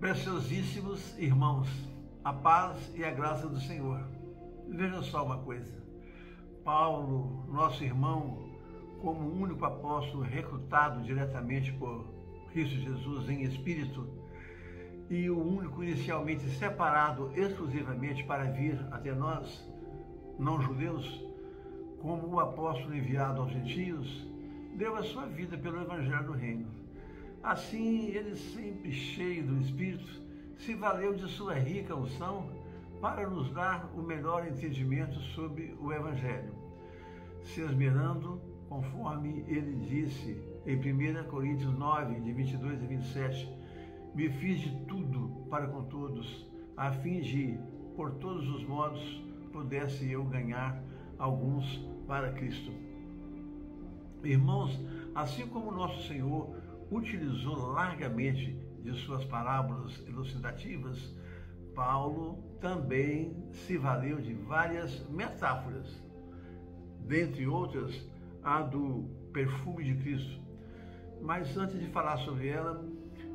Preciosíssimos irmãos, a paz e a graça do Senhor. Veja só uma coisa. Paulo, nosso irmão, como único apóstolo recrutado diretamente por Cristo Jesus em espírito e o único inicialmente separado exclusivamente para vir até nós, não-judeus, como o apóstolo enviado aos gentios, deu a sua vida pelo Evangelho do Reino. Assim, ele, sempre cheio do Espírito, se valeu de sua rica unção para nos dar o melhor entendimento sobre o Evangelho, se esmerando, conforme ele disse em 1 Coríntios 9, de 22 a 27, me fiz de tudo para com todos, a fim de, por todos os modos, pudesse eu ganhar alguns para Cristo. Irmãos, assim como nosso Senhor utilizou largamente de suas parábolas elucidativas, Paulo também se valeu de várias metáforas, dentre outras a do perfume de Cristo. Mas antes de falar sobre ela,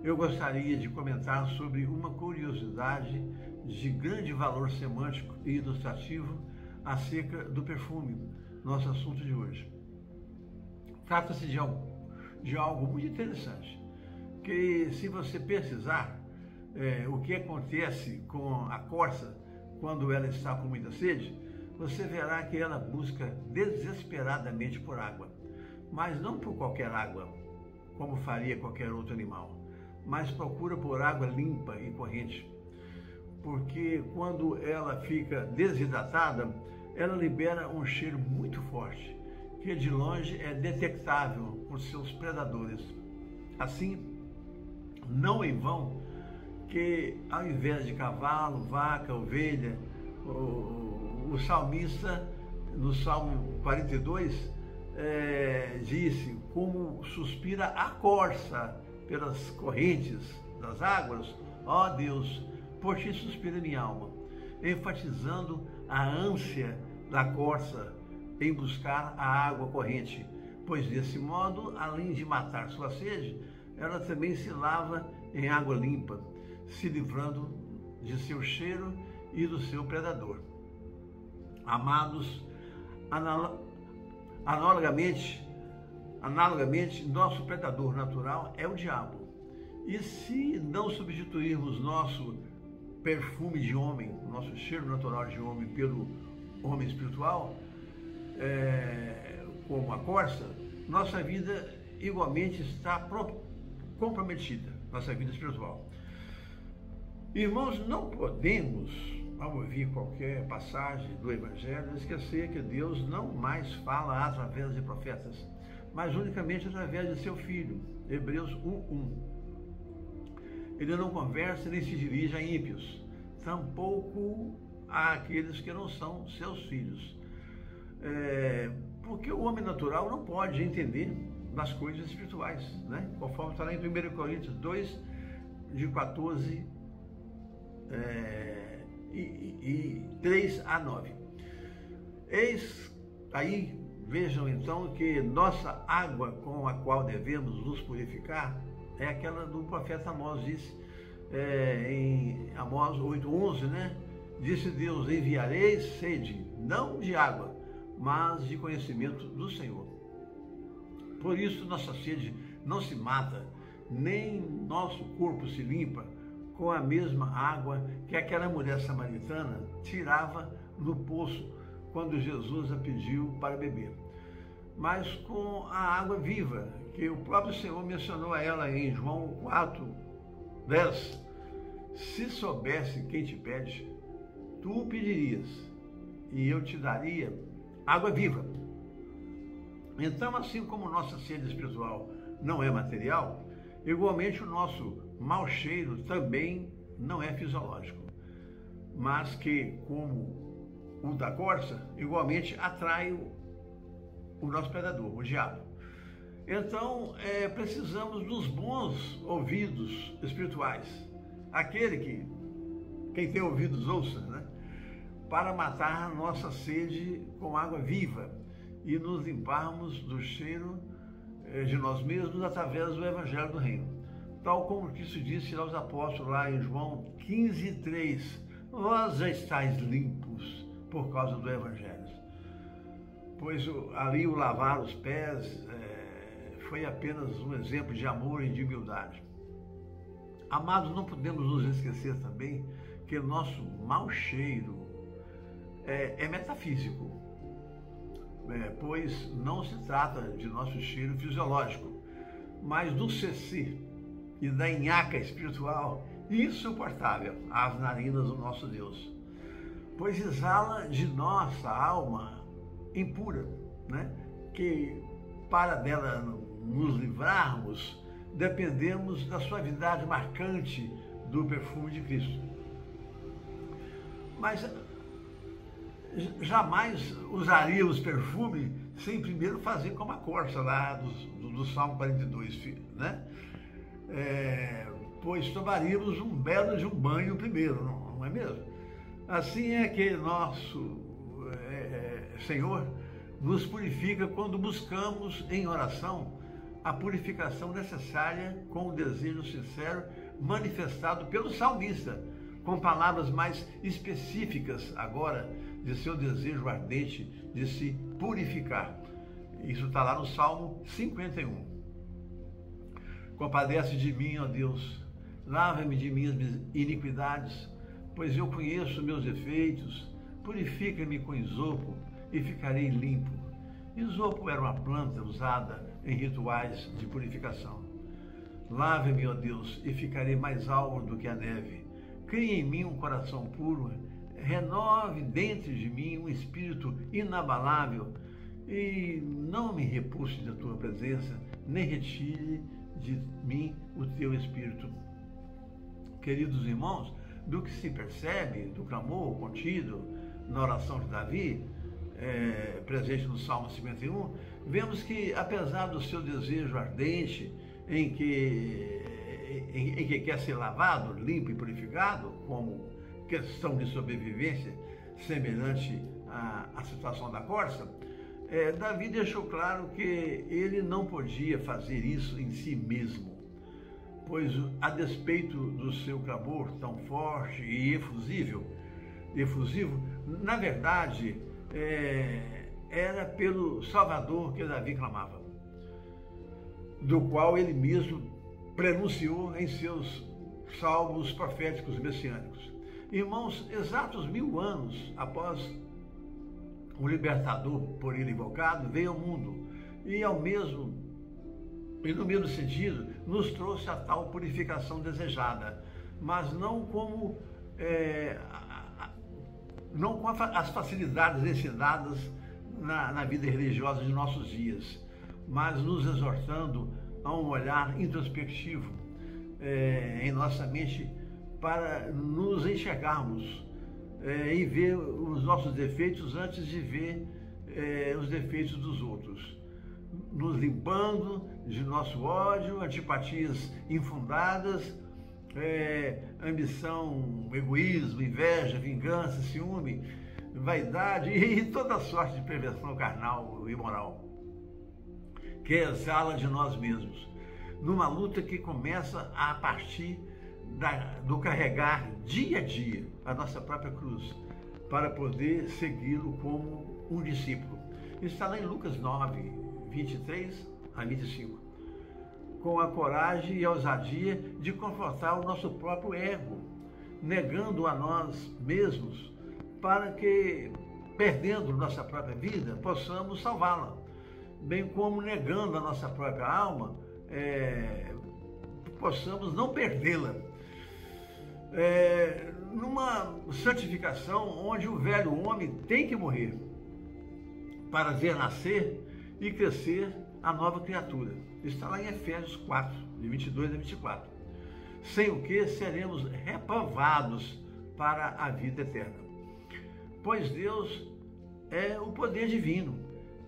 eu gostaria de comentar sobre uma curiosidade de grande valor semântico e ilustrativo acerca do perfume, nosso assunto de hoje. Trata-se de algo muito interessante, que se você pesquisar o que acontece com a corça quando ela está com muita sede, você verá que ela busca desesperadamente por água, mas não por qualquer água, como faria qualquer outro animal, mas procura por água limpa e corrente, porque quando ela fica desidratada, ela libera um cheiro muito forte, que de longe é detectável por seus predadores. Assim, não em vão que, ao invés de cavalo, vaca, ovelha, o salmista, no Salmo 42, disse, como suspira a corça pelas correntes das águas, ó Deus, por ti suspira minha alma, enfatizando a ânsia da corça em buscar a água corrente, pois desse modo, além de matar sua sede, ela também se lava em água limpa, se livrando de seu cheiro e do seu predador. Amados, analogamente, nosso predador natural é o diabo. E se não substituirmos nosso perfume de homem, nosso cheiro natural de homem pelo homem espiritual, como a corça, nossa vida igualmente está comprometida, nossa vida espiritual. Irmãos, não podemos, ao ouvir qualquer passagem do Evangelho, esquecer que Deus não mais fala através de profetas, mas unicamente através de seu Filho. Hebreus 1:1. Ele não conversa nem se dirige a ímpios, tampouco àqueles que não são seus filhos. Porque o homem natural não pode entender das coisas espirituais, né? Conforme está lá em 1 Coríntios 2, de 14 e 3 a 9. Eis aí, vejam então que nossa água com a qual devemos nos purificar é aquela do profeta Amós, disse em Amós 8:11, né? Disse Deus, enviareis sede, não de água, mas de conhecimento do Senhor. Por isso nossa sede não se mata, nem nosso corpo se limpa com a mesma água que aquela mulher samaritana tirava no poço quando Jesus a pediu para beber, mas com a água viva, que o próprio Senhor mencionou a ela em João 4:10. Se soubesse quem te pede, tu o pedirias, e eu te daria água viva. Então, assim como nossa sede espiritual não é material, igualmente o nosso mau cheiro também não é fisiológico, mas que, como o da corça, igualmente atrai o nosso predador, o diabo. Então, precisamos dos bons ouvidos espirituais, aquele que, quem tem ouvidos ouça, né? Para matar nossa sede com água viva e nos limparmos do cheiro de nós mesmos através do Evangelho do Reino. tal como Cristo disse aos apóstolos lá em João 15:3, vós já estáis limpos por causa do Evangelho. Pois ali o lavar os pés foi apenas um exemplo de amor e de humildade. Amados, não podemos nos esquecer também que o nosso mau cheiro é metafísico, pois não se trata de nosso cheiro fisiológico, mas do ceci e da nhaca espiritual insuportável às narinas do nosso Deus, pois exala de nossa alma impura, né? Que para dela nos livrarmos, dependemos da suavidade marcante do perfume de Cristo. Mas jamais usaríamos perfume sem primeiro fazer como a corça lá do Salmo 42, né? Pois tomaríamos um belo de um banho primeiro, não é mesmo? Assim é que nosso Senhor nos purifica quando buscamos em oração a purificação necessária com o desejo sincero manifestado pelo salmista, com palavras mais específicas agora de seu desejo ardente de se purificar. Isso está lá no Salmo 51. Compadece de mim, ó Deus, lava-me de minhas iniquidades, pois eu conheço meus defeitos, purifica-me com isopo e ficarei limpo. Isopo era uma planta usada em rituais de purificação. Lave-me, ó Deus, e ficarei mais alvo do que a neve. Crie em mim um coração puro, renove dentro de mim um espírito inabalável e não me repulse da tua presença, nem retire de mim o teu espírito. Queridos irmãos, do que se percebe do clamor contido na oração de Davi, presente no Salmo 51, vemos que, apesar do seu desejo ardente em que quer ser lavado, limpo e purificado, como questão de sobrevivência semelhante à situação da corça, Davi deixou claro que ele não podia fazer isso em si mesmo, pois, a despeito do seu clamor tão forte e efusivo, na verdade, era pelo Salvador que Davi clamava, do qual ele mesmo pronunciou em seus salmos proféticos messiânicos. Irmãos, exatos 1000 anos após o libertador por ele invocado veio ao mundo e no mesmo sentido nos trouxe a tal purificação desejada, mas não com as facilidades ensinadas na vida religiosa de nossos dias, mas nos exortando a um olhar introspectivo em nossa mente para nos enxergarmos e ver os nossos defeitos antes de ver os defeitos dos outros, nos limpando de nosso ódio, antipatias infundadas, ambição, egoísmo, inveja, vingança, ciúme, vaidade e toda sorte de perversão carnal e moral, que exala de nós mesmos, numa luta que começa a partir do carregar dia a dia a nossa própria cruz, para poder segui-lo como um discípulo. Está lá em Lucas 9, 23 a 25. Com a coragem e a ousadia de confrontar o nosso próprio ego, negando a nós mesmos, para que, perdendo nossa própria vida, possamos salvá-la, bem como negando a nossa própria alma, possamos não perdê-la. Numa santificação onde o velho homem tem que morrer para ver nascer e crescer a nova criatura. Está lá em Efésios 4, de 22 a 24. Sem o que seremos reprovados para a vida eterna. Pois Deus é o poder divino,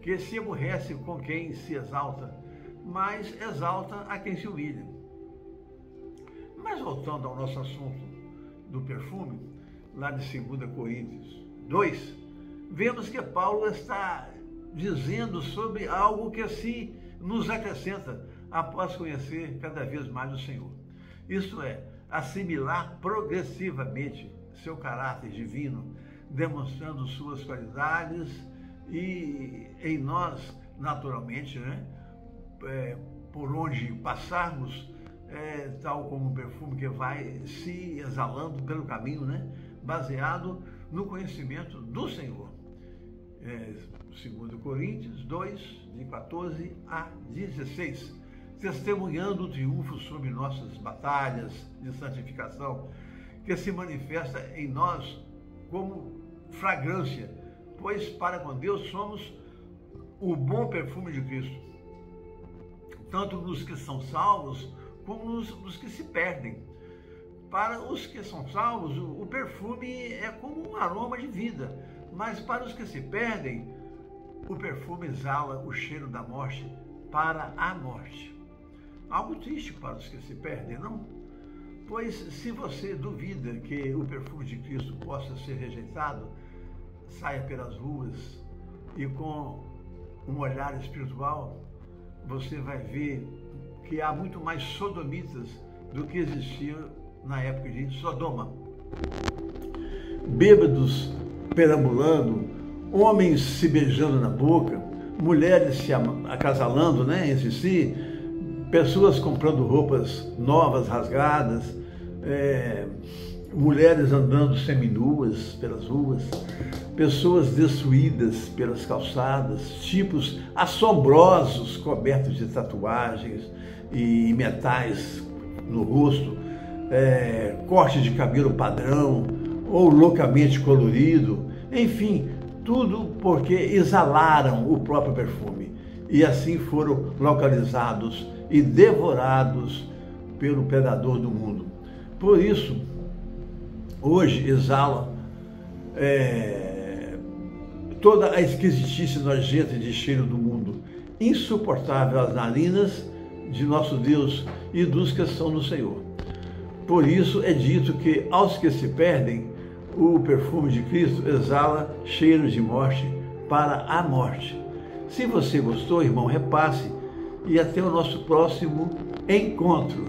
que se aborrece com quem se exalta, mas exalta a quem se humilha. Mas voltando ao nosso assunto do perfume, lá de 2 Coríntios 2, vemos que Paulo está dizendo sobre algo que assim nos acrescenta após conhecer cada vez mais o Senhor. isto é, assimilar progressivamente seu caráter divino, demonstrando suas qualidades e em nós, naturalmente, né, por onde passarmos, tal como um perfume que vai se exalando pelo caminho, né, baseado no conhecimento do Senhor. 2 Coríntios 2, de 14 a 16, testemunhando o triunfo sobre nossas batalhas de santificação, que se manifesta em nós como fragrância, pois para com Deus somos o bom perfume de Cristo, tanto nos que são salvos, como nos que se perdem. Para os que são salvos, o perfume é como um aroma de vida, mas para os que se perdem, o perfume exala o cheiro da morte para a morte. Algo triste para os que se perdem, não? Pois se você duvida que o perfume de Cristo possa ser rejeitado, saia pelas ruas e com um olhar espiritual, você vai ver que há muito mais sodomitas do que existiam na época de Sodoma. Bêbados perambulando, homens se beijando na boca, mulheres se acasalando, né, entre si, pessoas comprando roupas novas, rasgadas, mulheres andando seminuas pelas ruas, pessoas destruídas pelas calçadas, tipos assombrosos cobertos de tatuagens e metais no rosto, corte de cabelo padrão ou loucamente colorido, enfim, tudo porque exalaram o próprio perfume e assim foram localizados e devorados pelo predador do mundo. Por isso, hoje exala toda a esquisitice nojenta de cheiro do mundo, insuportável às narinas de nosso Deus e dos que são no Senhor. Por isso é dito que aos que se perdem, o perfume de Cristo exala cheiro de morte para a morte. Se você gostou, irmão, repasse e até o nosso próximo encontro.